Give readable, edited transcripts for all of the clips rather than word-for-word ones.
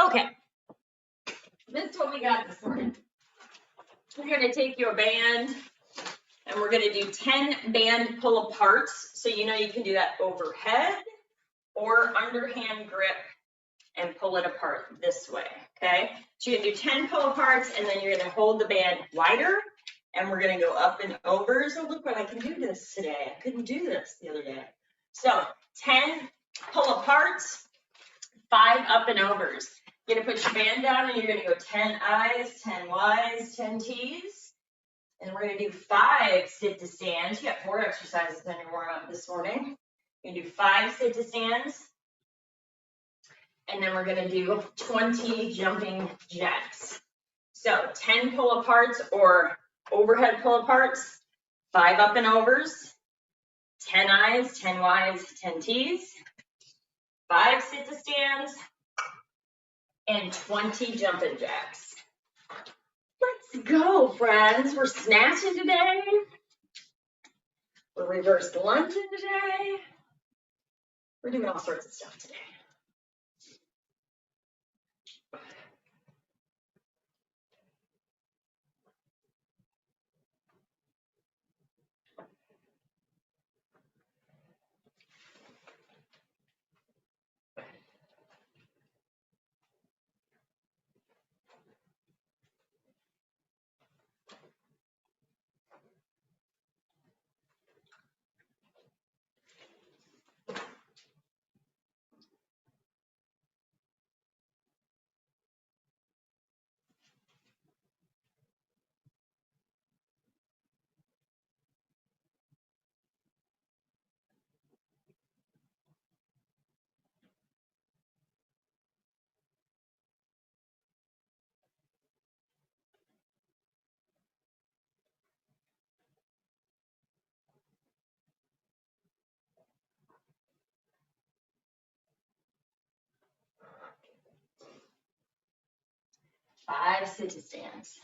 Okay, this is what we got this morning. We're gonna take your band and we're gonna do 10 band pull aparts. So you know you can do that overhead or underhand grip and pull it apart this way, okay? So you're gonna do 10 pull aparts and then you're gonna hold the band wider and we're gonna go up and over. So look what I can do this today. I couldn't do this the other day. So 10 pull aparts, 5 up and overs. You're gonna put your band down and you're gonna go 10 I's, 10 Y's, 10 T's. And we're gonna do 5 sit to stands. You got 4 exercises on your warm up this morning. You're gonna do 5 sit to stands. And then we're gonna do 20 jumping jacks. So 10 pull aparts or overhead pull aparts, 5 up and overs, 10 I's, 10 Y's, 10 T's, 5 sit to stands, and 20 jumping jacks. Let's go, friends. We're snatching today. We're reverse lunging today. We're doing all sorts of stuff today. Five sit to stands.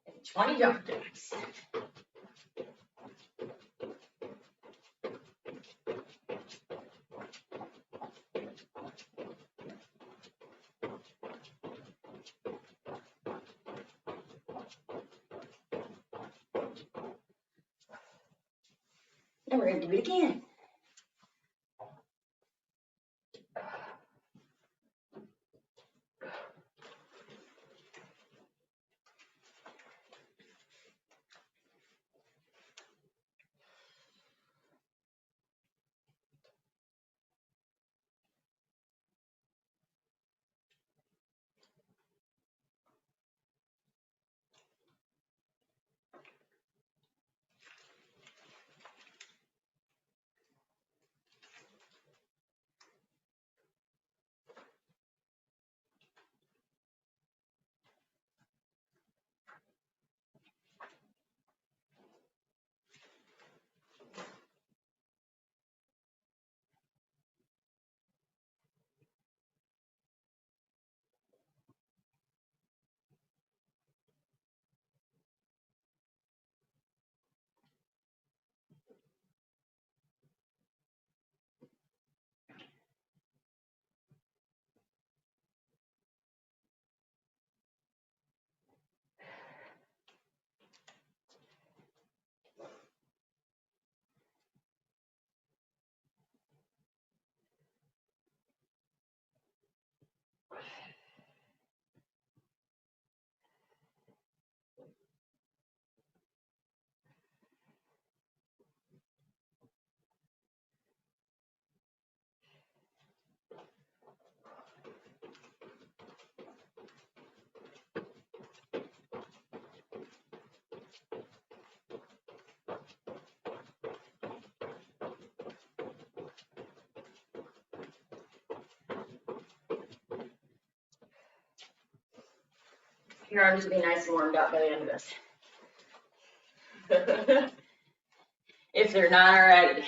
And 20 jump jacks. And we're gonna do it again. Your arms will be nice and warmed up by the end of this. If they're not already.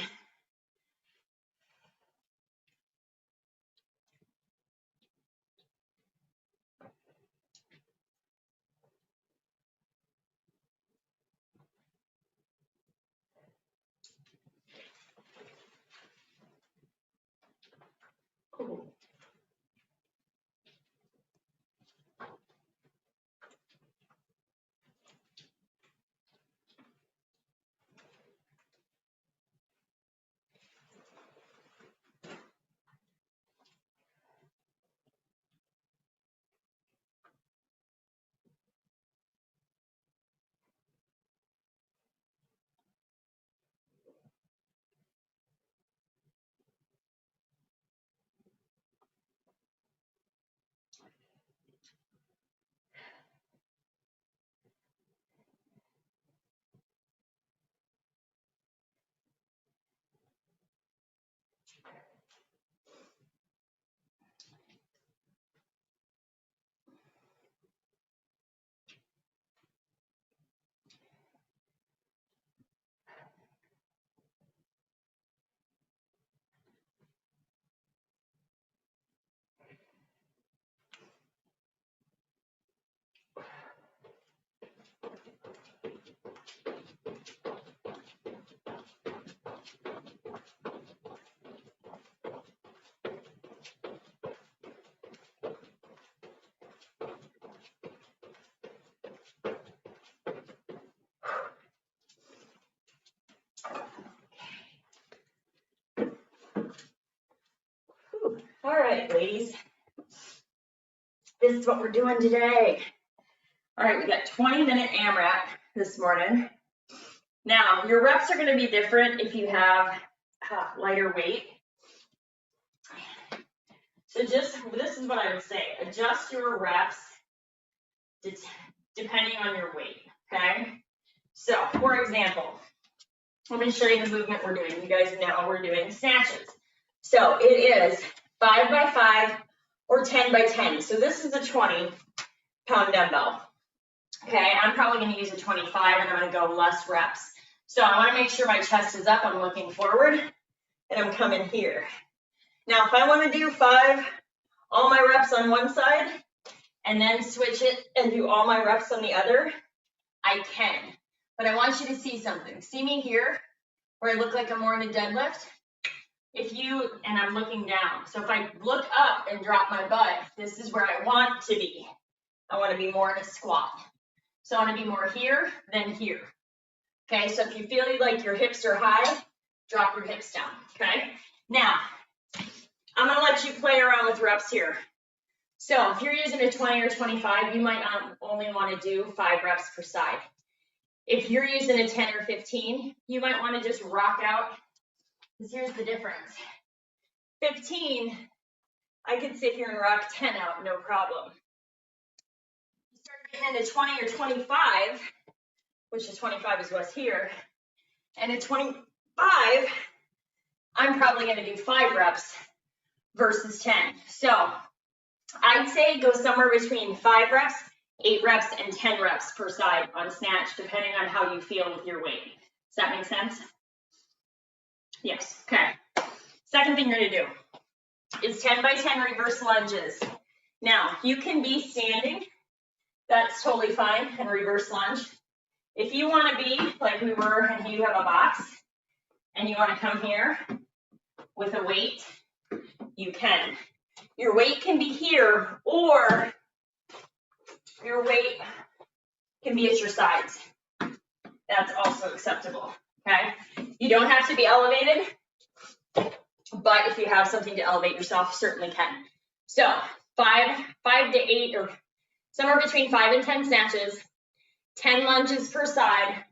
All right, ladies. This is what we're doing today. All right, we got 20-minute AMRAP this morning. Now, your reps are going to be different if you have lighter weight. So this is what I would say. Adjust your reps depending on your weight, okay? So, for example, let me show you the movement we're doing. You guys know we're doing snatches. So it is 5 by 5 or 10 by 10. So this is a 20-pound dumbbell. Okay, I'm probably going to use a 25 and I'm going to go less reps. So I want to make sure my chest is up, I'm looking forward, and I'm coming here. Now, if I want to do 5, all my reps on one side, and then switch it and do all my reps on the other, I can. But I want you to see something. See me here, where I look like I'm more in a deadlift? And I'm looking down. So if I look up and drop my butt, this is where I want to be. I want to be more in a squat. So I want to be more here than here. Okay, so if you feel like your hips are high, drop your hips down, okay? Now, I'm going to let you play around with reps here. So if you're using a 20 or 25, you might only want to do 5 reps per side. If you're using a 10 or 15, you might want to just rock out, because here's the difference. 15, I could sit here and rock 10 out, no problem. You start getting into 20 or 25, which is 25 is what's here, and at 25, I'm probably going to do 5 reps versus 10. So I'd say go somewhere between 5 reps, 8 reps, and 10 reps per side on snatch, depending on how you feel with your weight. Does that make sense? Yes, okay. Second thing you're going to do is 10 by 10 reverse lunges. Now, you can be standing. That's totally fine, and reverse lunge. If you want to be like we were and you have a box, and you want to come here with a weight, you can. Your weight can be here, or your weight can be at your sides. That's also acceptable, okay? You don't have to be elevated, but if you have something to elevate yourself, certainly can. So 5 to 8, or somewhere between 5 and 10 snatches, 10 lunges per side,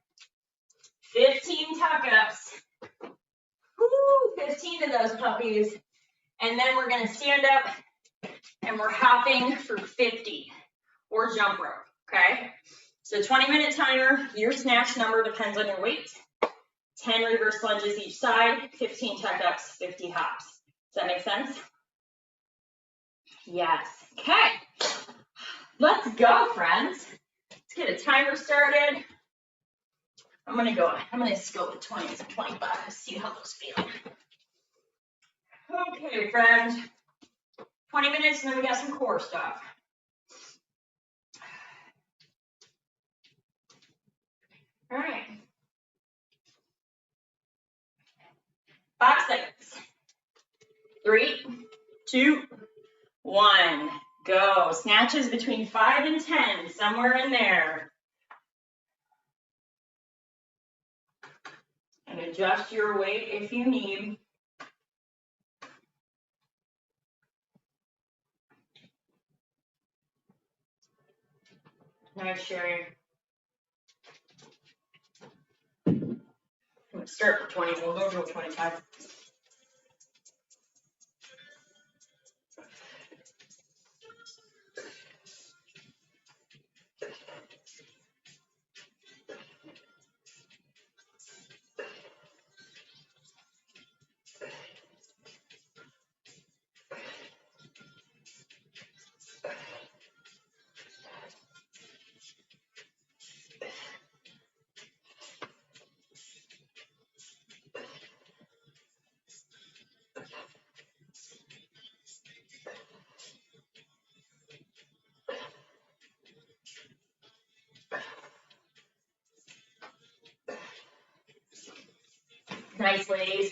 15 tuck-ups, 15 of those puppies, and then we're going to stand up and we're hopping for 50 or jump rope, okay? So 20-minute timer, your snatch number depends on your weight, 10 reverse lunges each side, 15 tuck-ups, 50 hops. Does that make sense? Yes. Okay. Let's go, friends. Let's get a timer started. I'm going to go with 20s and 25s, see how those feel. Okay, friends. 20 minutes, and then we got some core stuff. All right. 5 seconds. 3, 2, 1. Go. Snatches between 5 and 10, somewhere in there. And adjust your weight if you need. Nice, Sherry. Let's start with 20. We'll go to 25. Nice, ladies.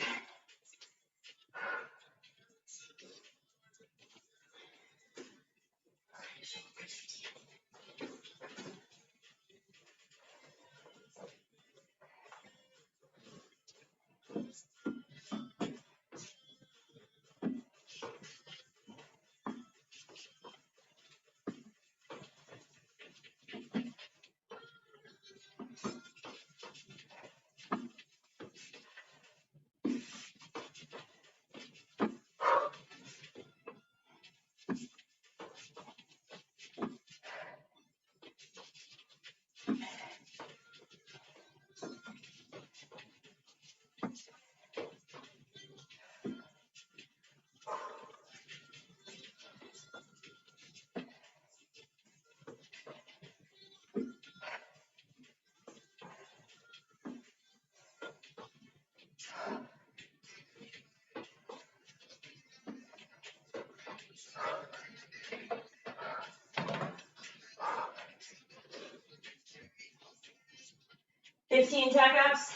15 tuck-ups,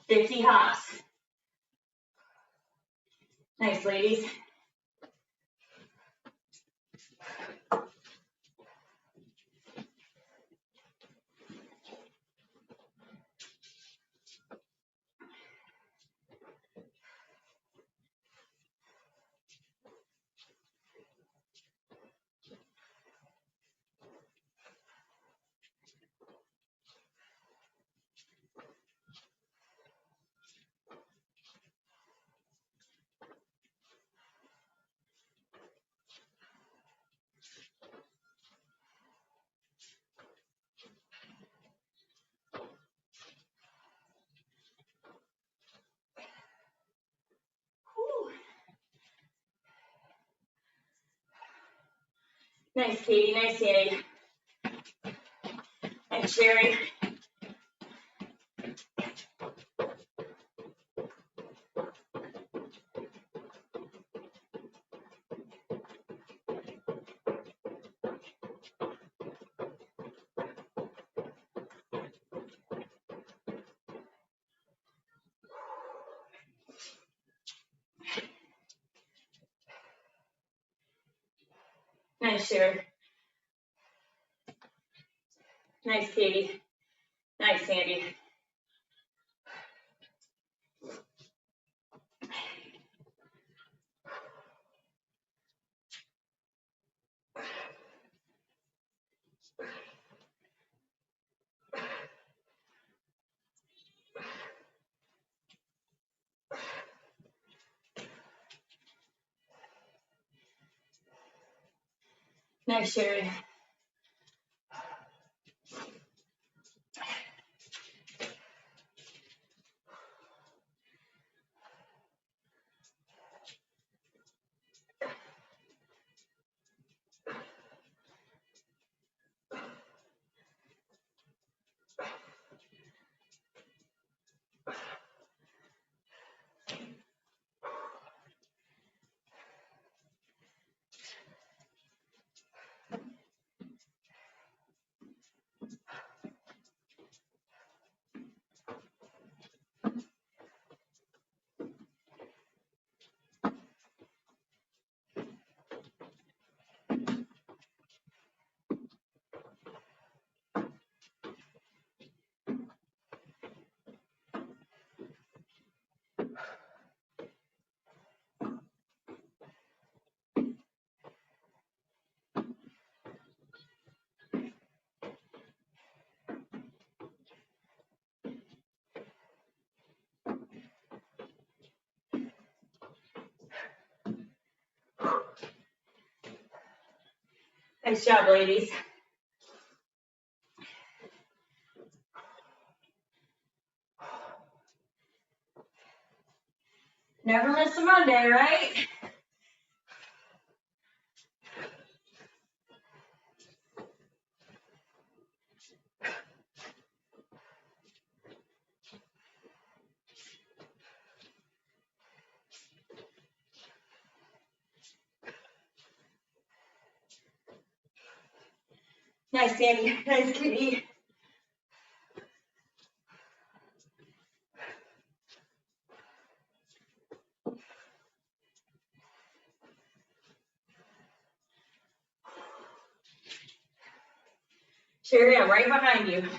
50 hops. Nice, ladies. Whew. Nice, Katie. Nice, Sandy. And Sherry. Nice, Sherry. Nice, Katie. Nice, Sandy. Nice, Sherry. Nice job, ladies. Never miss a Monday, right? Nice, Sandy. Nice, Kitty. Sherry, I'm right behind you.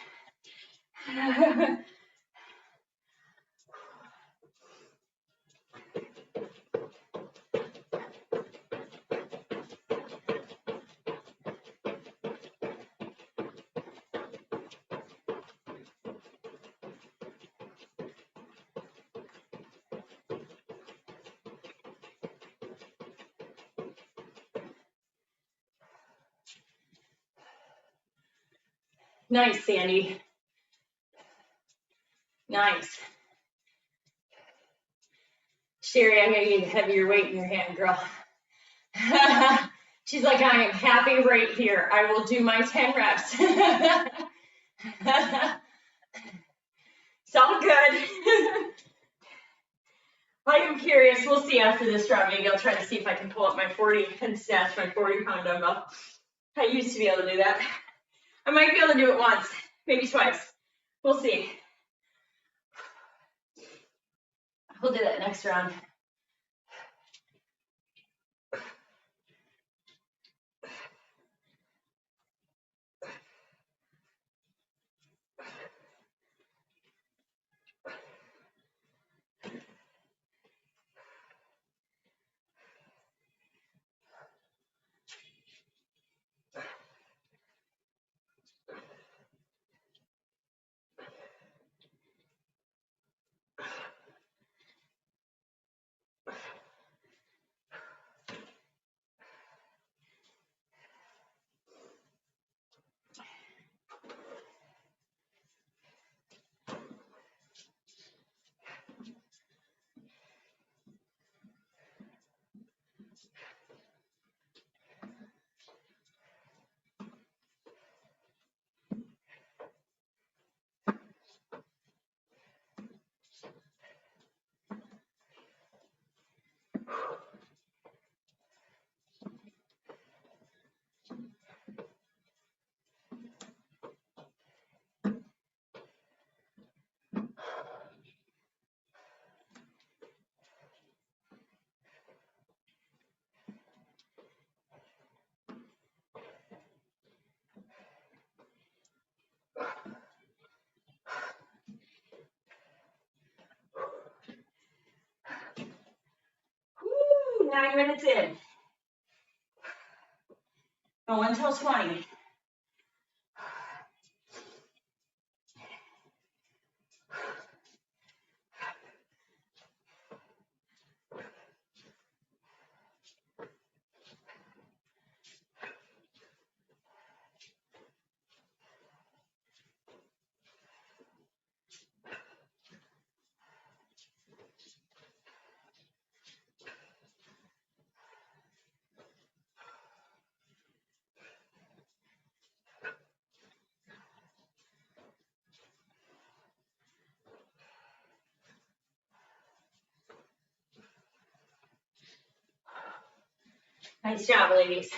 Nice, Sandy. Nice. Sherry, I gotta get a heavier weight in your hand, girl. She's like, I am happy right here. I will do my 10 reps. It's all good. I am curious. We'll see after this drop. Maybe I'll try to see if I can pull up my 40 and snatch my 40-pound dumbbell. I used to be able to do that. I might be able to do it once, maybe twice. We'll see. We'll do that next round. Woo, 9 minutes in. Go until 20. Nice job, ladies.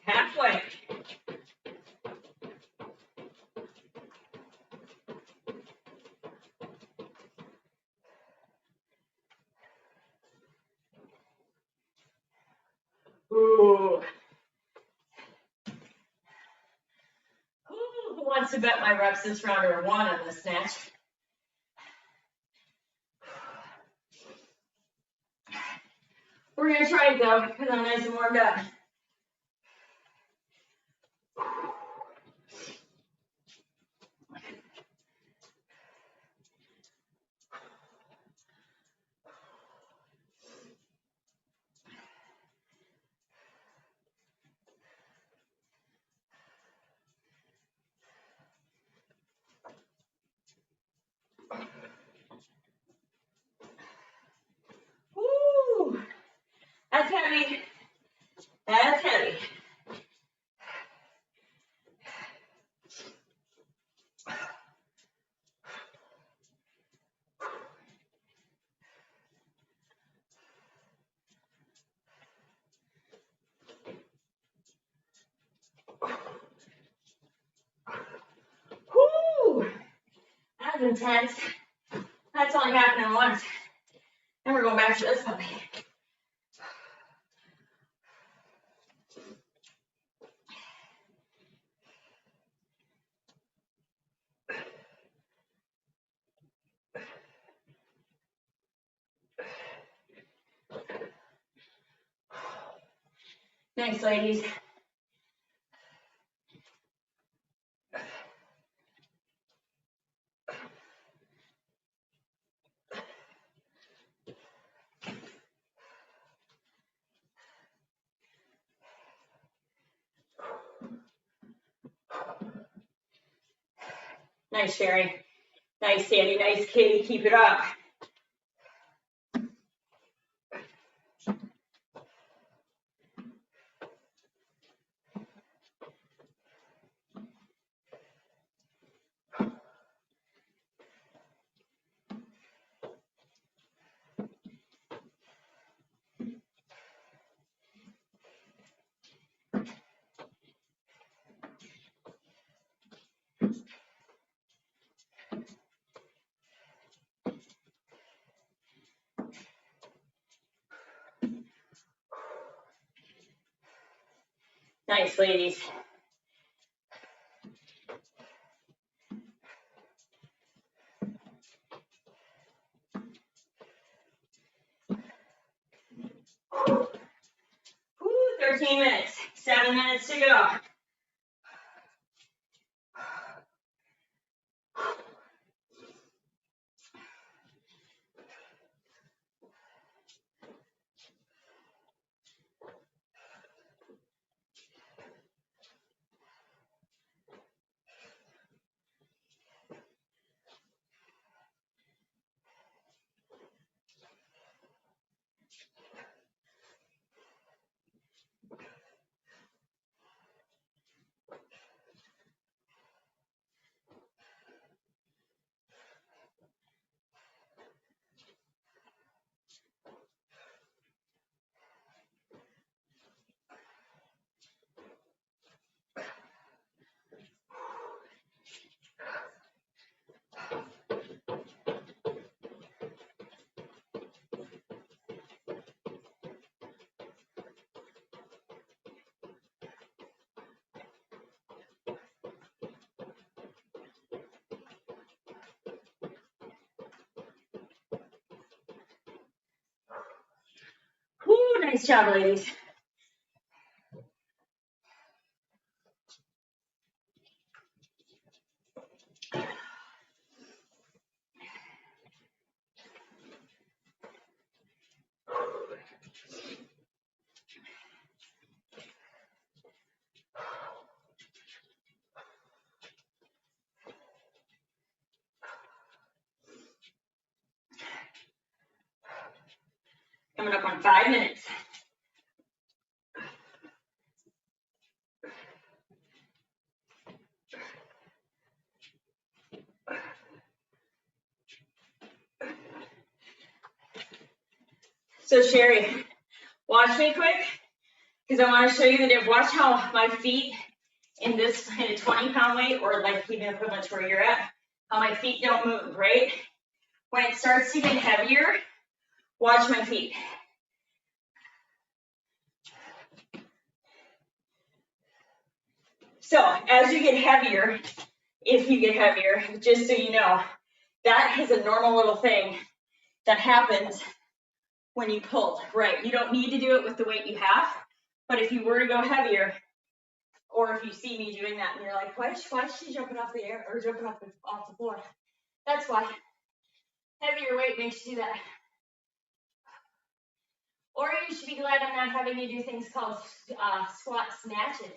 Halfway. Ooh. Who wants to bet my reps this round are 1 on the snatch? We're gonna try it though, because I'm nice and warmed up. Woo! That's heavy. That's heavy. Woo! That's intense. That's only happening once. Then we're going back to this puppy. Nice, ladies. Nice, Sherry. Nice, Sandy. Nice, Katie. Keep it up. Nice, ladies. Woo, 13 minutes, 7 minutes to go. Woo, nice job, ladies. Coming up on 5 minutes. So Sherry, watch me quick, because I want to show you the difference. Watch how my feet in this kind of 20-pound weight, or like even equivalent to where you're at, how my feet don't move, right? When it starts to get heavier, watch my feet. So as you get heavier, if you get heavier, just so you know, that is a normal little thing that happens when you pull, right? You don't need to do it with the weight you have, but if you were to go heavier, or if you see me doing that and you're like, why is she jumping off the air or jumping off the floor? That's why. Heavier weight makes you do that. Or you should be glad I'm not having you do things called squat snatches.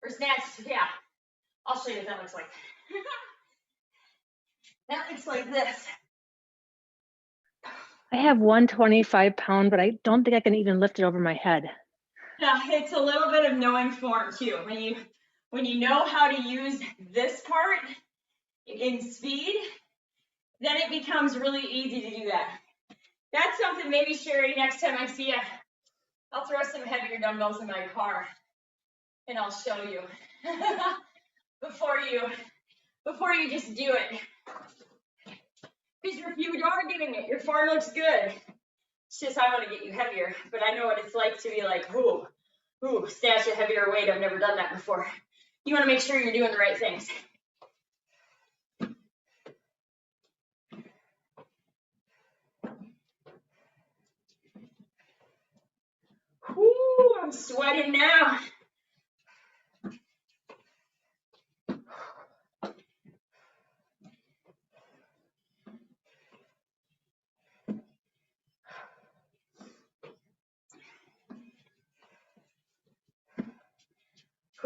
Or snatch, yeah. I'll show you what that looks like. That looks like this. I have 125-pound, but I don't think I can even lift it over my head. Yeah, it's a little bit of knowing form too. When you know how to use this part in speed, then it becomes really easy to do that. That's something maybe, Sherry, next time I see you, I'll throw some heavier dumbbells in my car and I'll show you before you just do it. Because if you are doing it, your form looks good. It's just I want to get you heavier, but I know what it's like to be like, ooh, snatch a heavier weight. I've never done that before. You want to make sure you're doing the right things. Whoo, I'm sweating now.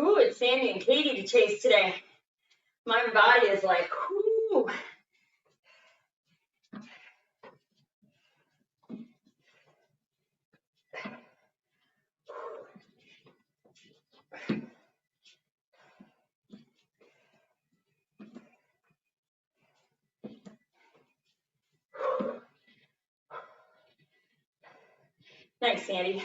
Ooh, it's Sandy and Katie to chase today. My body is like, ooh. Thanks, Sandy.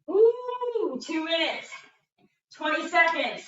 Ooh, 2 minutes, 20 seconds.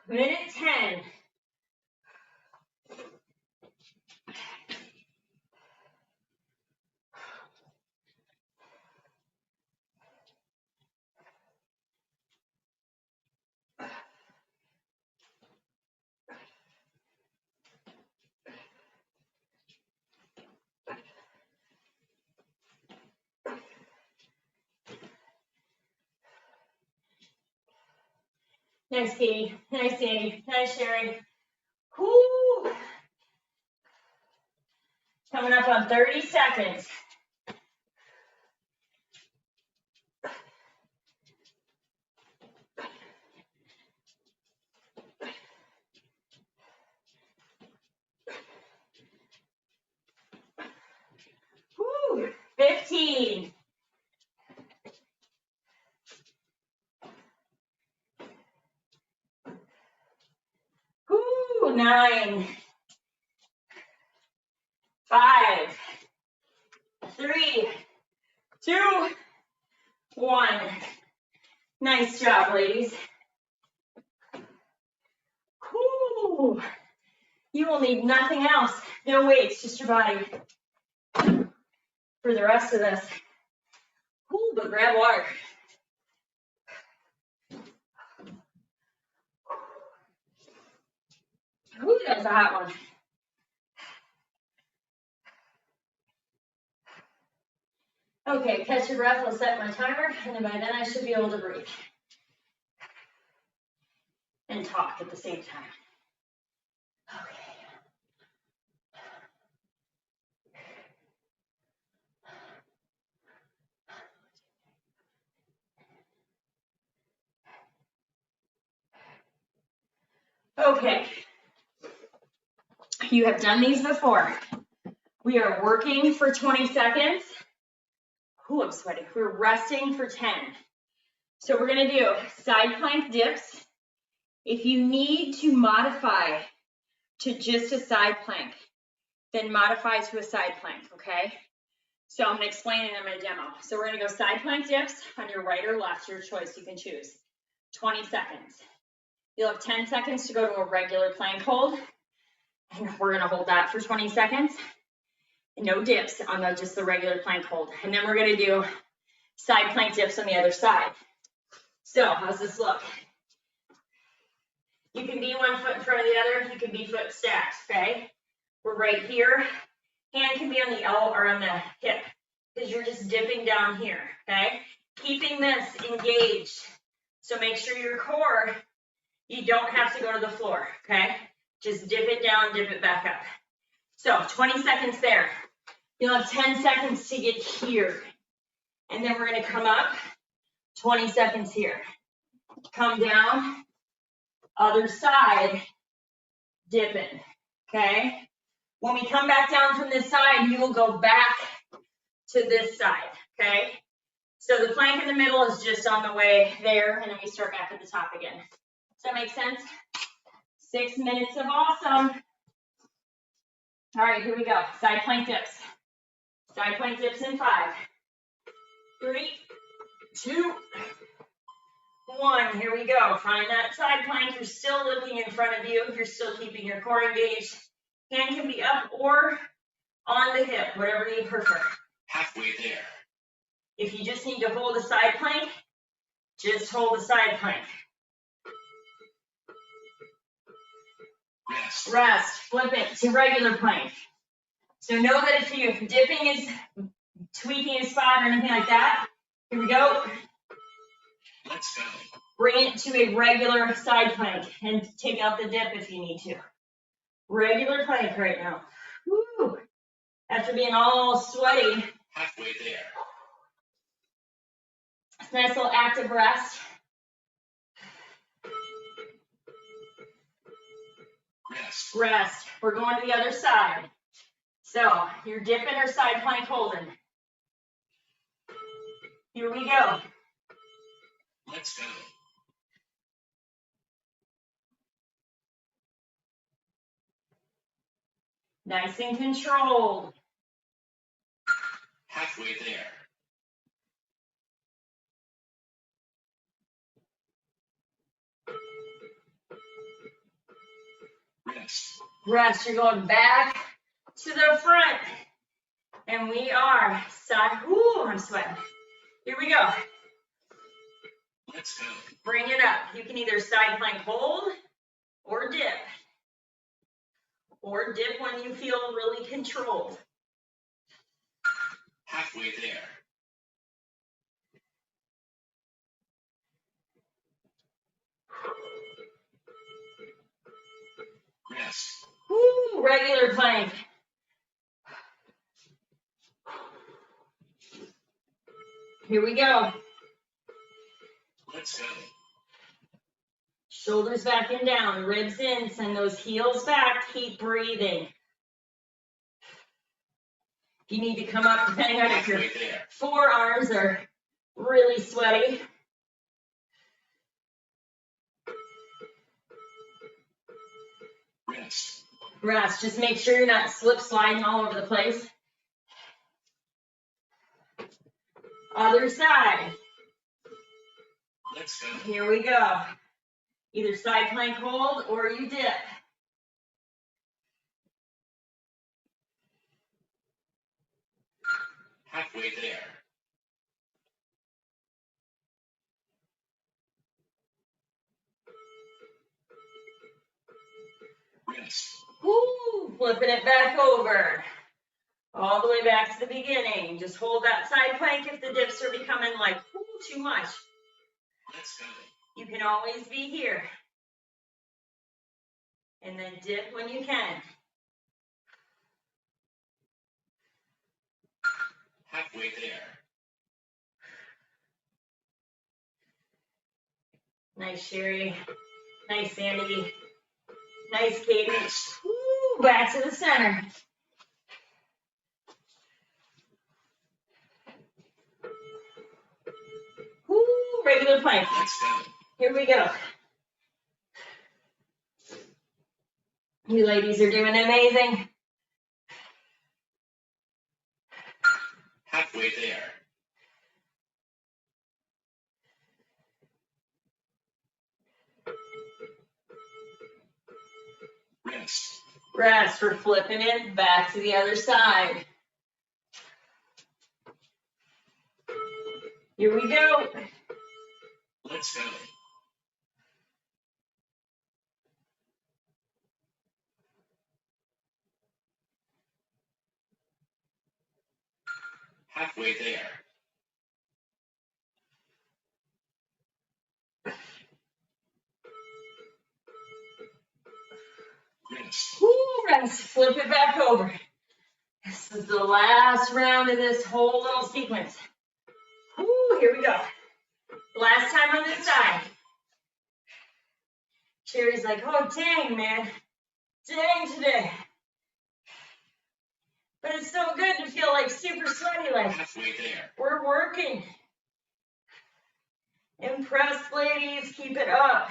minute 10. Nice, Katie. Nice, Sandy. Nice, Sherry. Whoo! Coming up on 30 seconds. Whoo! 15. Whoo! 9. 5. 3. 2. 1. Nice job, ladies. Whoo! You will need nothing else. No weights, just your body for the rest of this. Whoo, but grab water. Whoo, that was a hot one. Okay, catch your breath. I'll set my timer, and then by then I should be able to breathe and talk at the same time. Okay. You have done these before. We are working for 20 seconds. Ooh, I'm sweating. We're resting for 10. So we're gonna do side plank dips. If you need to modify to just a side plank, then modify to a side plank, okay? So I'm gonna explain it in my demo. So we're gonna go side plank dips on your right or left, your choice, you can choose. 20 seconds. You'll have 10 seconds to go to a regular plank hold. And we're gonna hold that for 20 seconds. No dips on just the regular plank hold. And then we're gonna do side plank dips on the other side. So how's this look? You can be 1 foot in front of the other. You can be foot stacked, okay? We're right here. Hand can be on the elbow or on the hip because you're just dipping down here, okay? Keeping this engaged. So make sure your core, you don't have to go to the floor, okay? Just dip it down, dip it back up. So 20 seconds there. You'll have 10 seconds to get here. And then we're gonna come up, 20 seconds here. Come down, other side, dipping, okay? When we come back down from this side, you will go back to this side, okay? So the plank in the middle is just on the way there, and then we start back at the top again. Does that make sense? 6 minutes of awesome. All right, here we go. Side plank dips. Side plank dips in 5, 3, 2, 1. Here we go. Find that side plank. You're still looking in front of you. You're still keeping your core engaged. Hand can be up or on the hip, whatever you prefer. Halfway there. If you just need to hold a side plank, just hold the side plank. Rest. Rest. Flip it to regular plank. So know that if you're dipping is tweaking a spot or anything like that, here we go. Let's go. Bring it to a regular side plank and take out the dip if you need to. Regular plank right now. Woo. After being all sweaty. Halfway there. It's a nice little active rest. Rest. Rest. We're going to the other side. So you're dipping or side plank holding. Here we go. Let's go. Nice and controlled. Halfway there. Rest. You're going back to the front. And we are side. Ooh, I'm sweating. Here we go. Let's go. Bring it up. You can either side plank hold or dip. Or dip when you feel really controlled. Halfway there. Rest. Woo, regular plank. Here we go. Let's go. Shoulders back and down, ribs in, send those heels back, keep breathing. If you need to come up, depending on if your forearms are really sweaty. Rest. Rest, just make sure you're not slip sliding all over the place. Other side. Let's go. Here we go. Either side plank hold or you dip. Halfway there. Rest. Woo, flipping it back over. All the way back to the beginning. Just hold that side plank if the dips are becoming like too much. Let's go. You can always be here. And then dip when you can. Halfway there. Nice, Sherry. Nice, Sandy. Nice, Katie. Rest. Woo, back to the center. Woo, regular plank. Let's go. Here we go. You ladies are doing amazing. Halfway there. Rest. Rest. We're flipping it back to the other side. Here we go. Let's go. Halfway there. Rest. Woo, rest. Flip it back over. This is the last round of this whole little sequence. Woo, here we go. Last time on this side. Sherry's like, oh, dang, man. Dang today. But it's so good to feel like super sweaty, like Halfway there. we're working. Impressed, ladies. Keep it up.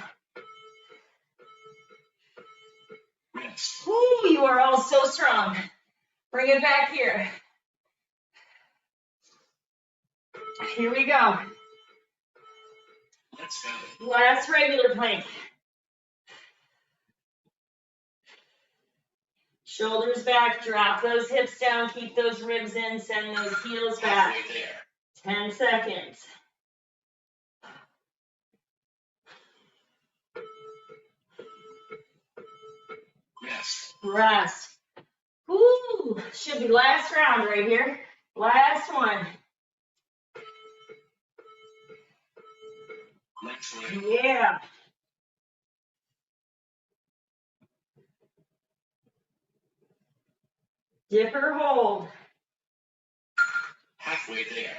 Rest. Woo, you are all so strong. Bring it back here. Here we go. Let's go. Last regular plank. Shoulders back, drop those hips down, keep those ribs in, send those heels back. Halfway there. 10 seconds. Rest. Rest. Woo, should be last round right here. Last one. Next leg. Yeah. Dip or hold. Halfway there.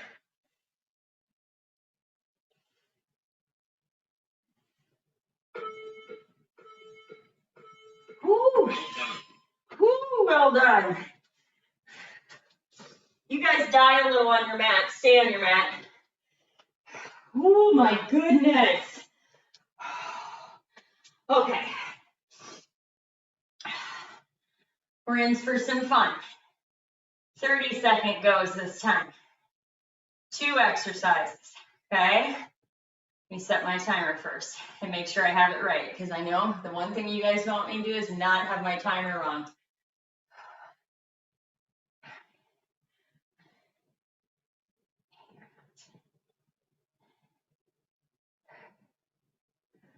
Woo, Well done. woo, well done. You guys die a little on your mat. Stay on your mat. Oh my goodness. Okay. We're in for some fun. 30-second goes this time. 2 exercises, okay? me set my timer first and make sure I have it right, because I know the one thing you guys don't want me to do is not have my timer wrong.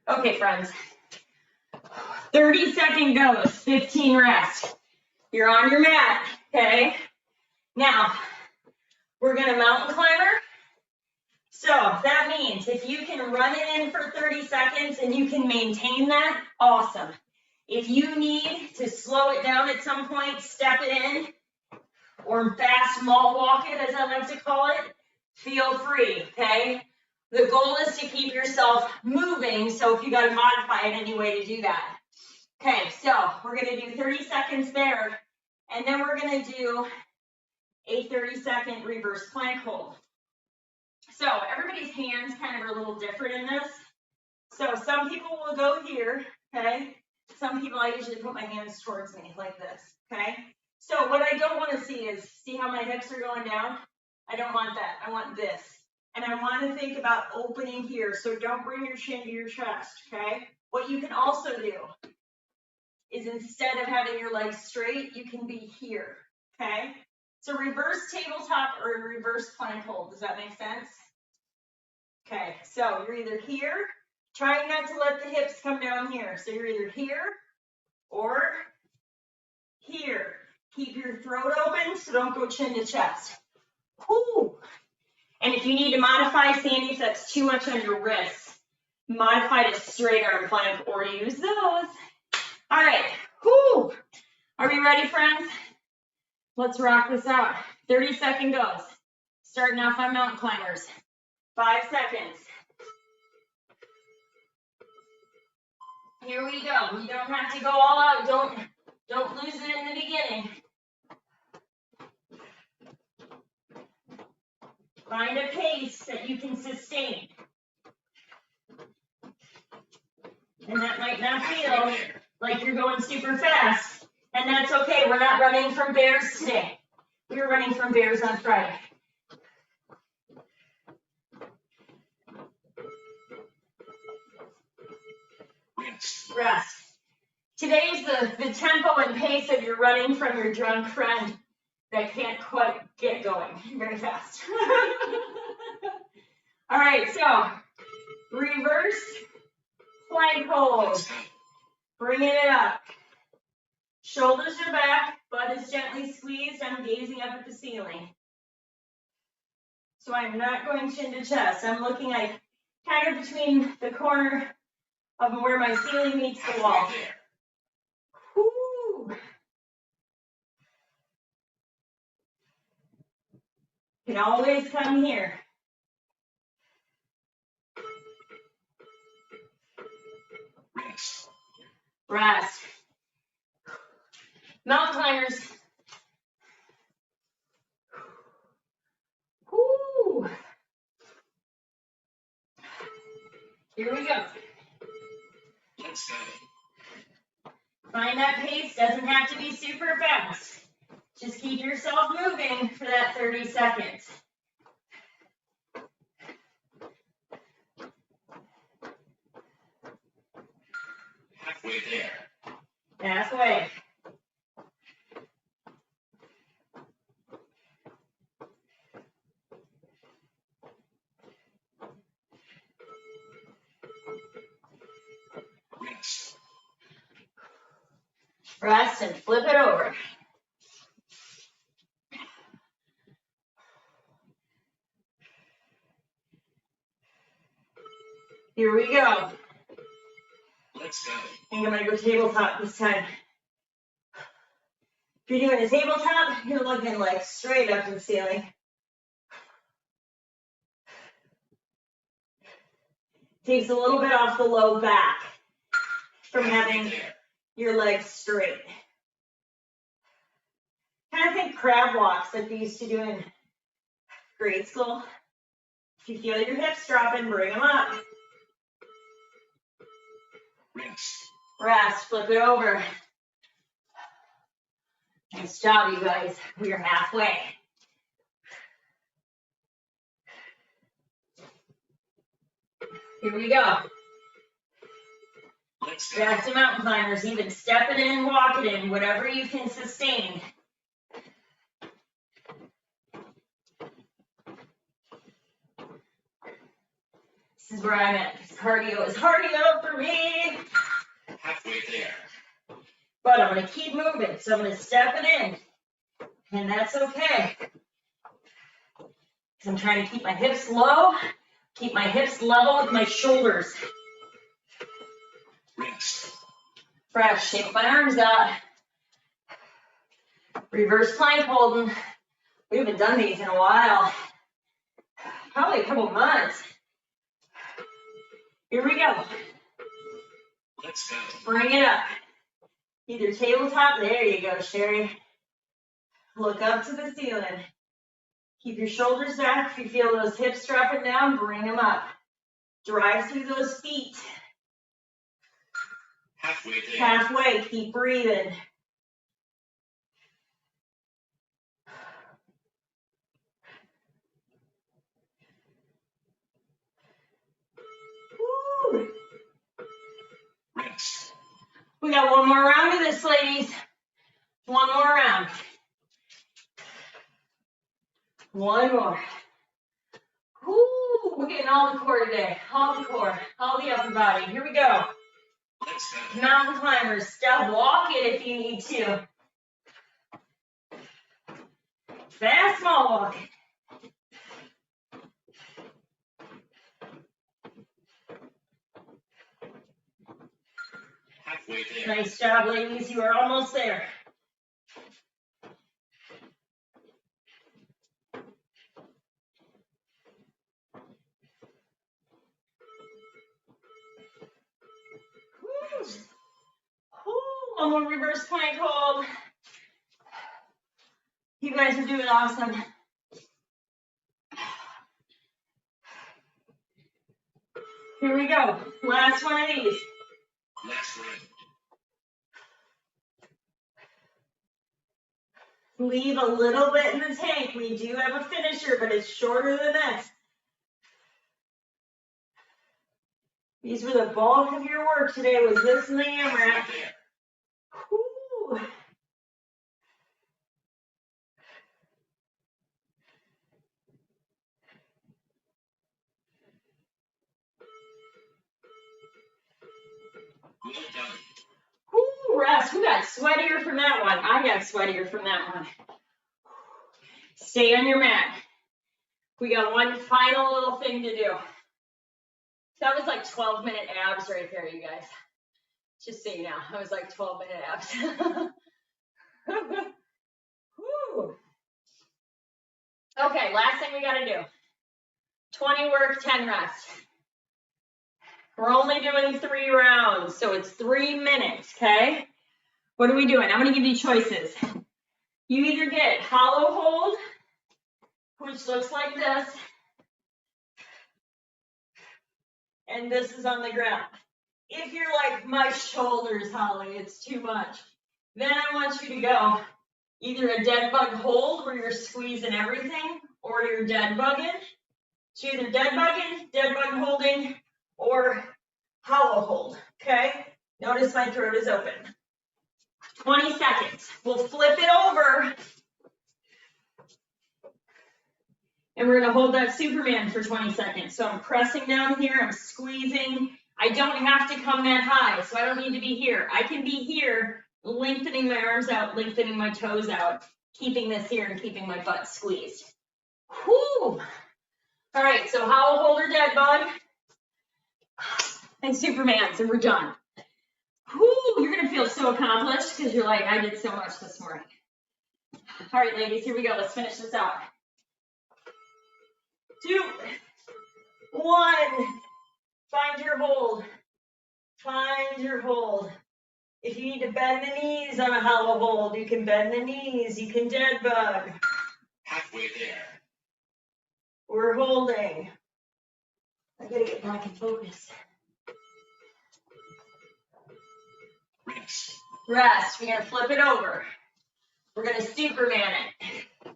Okay, friends. 30-second goes, 15 rest. You're on your mat, okay? Now, we're gonna mountain climber. So that means if you can run it in for 30 seconds and you can maintain that, awesome. If you need to slow it down at some point, step it in, or fast malt walk it, as I like to call it, feel free, okay? The goal is to keep yourself moving, so if you gotta modify it any way to do that. Okay, so we're gonna do 30 seconds there, and then we're gonna do a 30-second reverse plank hold. So everybody's hands kind of are a little different in this. So some people will go here, okay? Some people, I usually put my hands towards me like this, okay? So what I don't want to see how my hips are going down? I don't want that. I want this. And I want to think about opening here. So don't bring your chin to your chest, okay? What you can also do is instead of having your legs straight, you can be here, okay? So reverse tabletop or reverse plank hold. Does that make sense? Okay, so you're either here, trying not to let the hips come down here. So you're either here or here. Keep your throat open, so don't go chin to chest. Whew. And if you need to modify, Sandy, if that's too much on your wrists, modify to straight arm plank or use those. All right, whew. Are we ready, friends? Let's rock this out. 30-second goes. Starting off on mountain climbers. 5 seconds. Here we go. You don't have to go all out. Don't lose it in the beginning. Find a pace that you can sustain. And that might not feel like you're going super fast. And that's okay. We're not running from bears today. We were running from bears on Friday. Rest. Today's the tempo and pace of your running from your drunk friend that can't quite get going very fast. All right, so reverse plank hold. Bringing it up. Shoulders are back, butt is gently squeezed. I'm gazing up at the ceiling. So I'm not going chin to chest. I'm looking like kind of between the corner of where my ceiling meets the wall. Woo. Can always come here. Rest. Mountain climbers. Woo. Here we go. Let's go. Find that pace, doesn't have to be super fast. Just keep yourself moving for that 30 seconds. Halfway there. Halfway. Rest. Rest and flip it over. Here we go. Let's go. I think I'm gonna go tabletop this time. If you're doing a tabletop, you're looking like straight up to the ceiling. Takes a little bit off the low back from having your legs straight. Kind of think crab walks like we used to do in grade school. If you feel your hips dropping, bring them up. Rest. Rest, flip it over. Nice job, you guys. We're halfway. Here we go. Let's go. Back to mountain climbers, even stepping in, walking in, whatever you can sustain. This is where I'm at, because cardio is cardio for me. Halfway there. But I'm gonna keep moving, so I'm gonna step it in. And that's okay. Because I'm trying to keep my hips low, keep my hips level with my shoulders. Rest. Fresh, shake my arms out. Reverse plank holding. We haven't done these in a while. Probably a couple months. Here we go. Let's go. Bring it up. Either tabletop, there you go, Sherry. Look up to the ceiling. Keep your shoulders back. If you feel those hips dropping down, bring them up. Drive through those feet. Halfway there. Halfway, keep breathing. Woo. Rest. We got one more round of this, ladies. One more round. One more. Woo, we're getting all the core today. All the core, all the upper body. Here we go. Let's go. Mountain climbers, step walk it if you need to. Fast small walk. Halfway there. Nice job, ladies. You are almost there. Woo. Woo. One more reverse plank hold. You guys are doing awesome. Here we go. Last one of these. Last round. Leave a little bit in the tank. We do have a finisher, but it's shorter than this. These were the bulk of your work today, was this and the AMRAP. Halfway there. Whew. Well done. Whew, rest. Who got sweatier from that one? I got sweatier from that one. Stay on your mat. We got one final little thing to do. That was like 12-minute abs right there, you guys. Just so you know, that was like 12-minute abs. Whew. Okay, last thing we gotta do. 20 work, 10 rest. We're only doing 3 rounds, so it's 3 minutes, okay? What are we doing? I'm gonna give you choices. You either get hollow hold, which looks like this, and this is on the ground. If you're like, my shoulders, Holly, it's too much, then I want you to go either a dead bug hold where you're squeezing everything, or you're dead bugging. So either dead bug holding, or hollow hold, okay? Notice my throat is open. 20 seconds. We'll flip it over. And we're gonna hold that Superman for 20 seconds. So I'm pressing down here, I'm squeezing. I don't have to come that high, so I don't need to be here. I can be here, lengthening my arms out, lengthening my toes out, keeping this here and keeping my butt squeezed. Whew. All right, so hollow hold or dead bug. And Superman, so we're done. Whew, you're gonna feel so accomplished because you're like, I did so much this morning. All right, ladies, here we go. Let's finish this out. 2, 1. Find your hold. Find your hold. If you need to bend the knees on a hollow hold, you can bend the knees. You can dead bug. Halfway there. We're holding. I gotta get back in focus. Rest. Rest. We're gonna flip it over. We're gonna Superman it.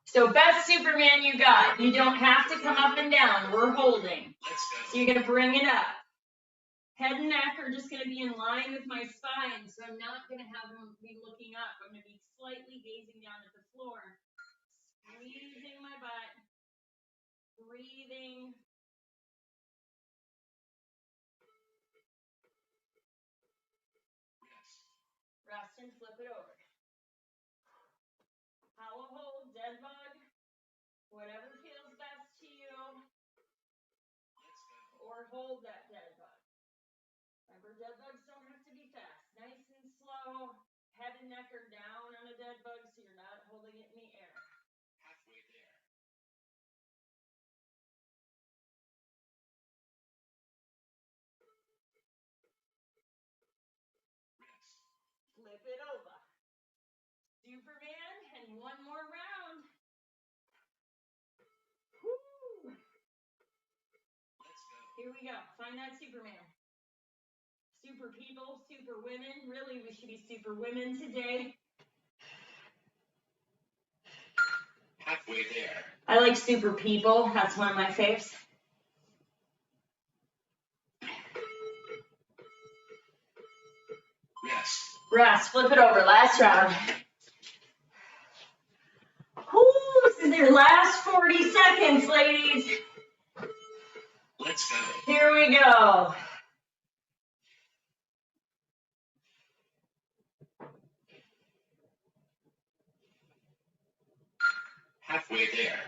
So best Superman you got. You don't have to come up and down. We're holding. Let's So go. you're gonna bring it up. Head and neck are just gonna be in line with my spine, so I'm not gonna have them be looking up. I'm gonna be slightly gazing down at the floor, squeezing my butt, breathing. Rest and flip it over. Hollow hold, dead bug, whatever feels best to you, or hold that dead bug. Remember, dead bugs don't have to be fast. Nice and slow. Head and neck are down on a dead bug, so you're not holding it in the air. Halfway there. Rest. Flip it over. Superman, and one more round. Woo! Let's go. Here we go. Find that Superman. Super people, super women. Really, we should be super women today. Halfway there. I like super people. That's one of my faves. Rest. Rest. Flip it over. Last round. Woo! This is your last 40 seconds, ladies. Let's go. Here we go. Halfway there.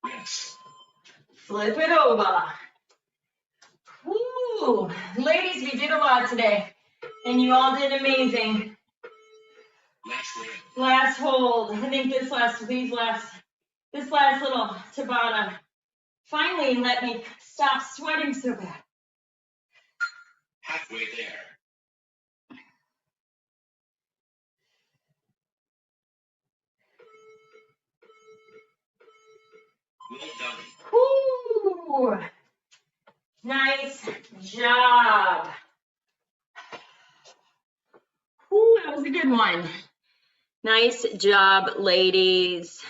Rest. Flip it over. Woo! Ladies, we did a lot today, and you all did amazing. Let's ring. Last hold. I think this last little Tabata finally let me stop sweating so bad. Halfway there. Well done. Woo! Nice job. Woo, that was a good one. Nice job, ladies.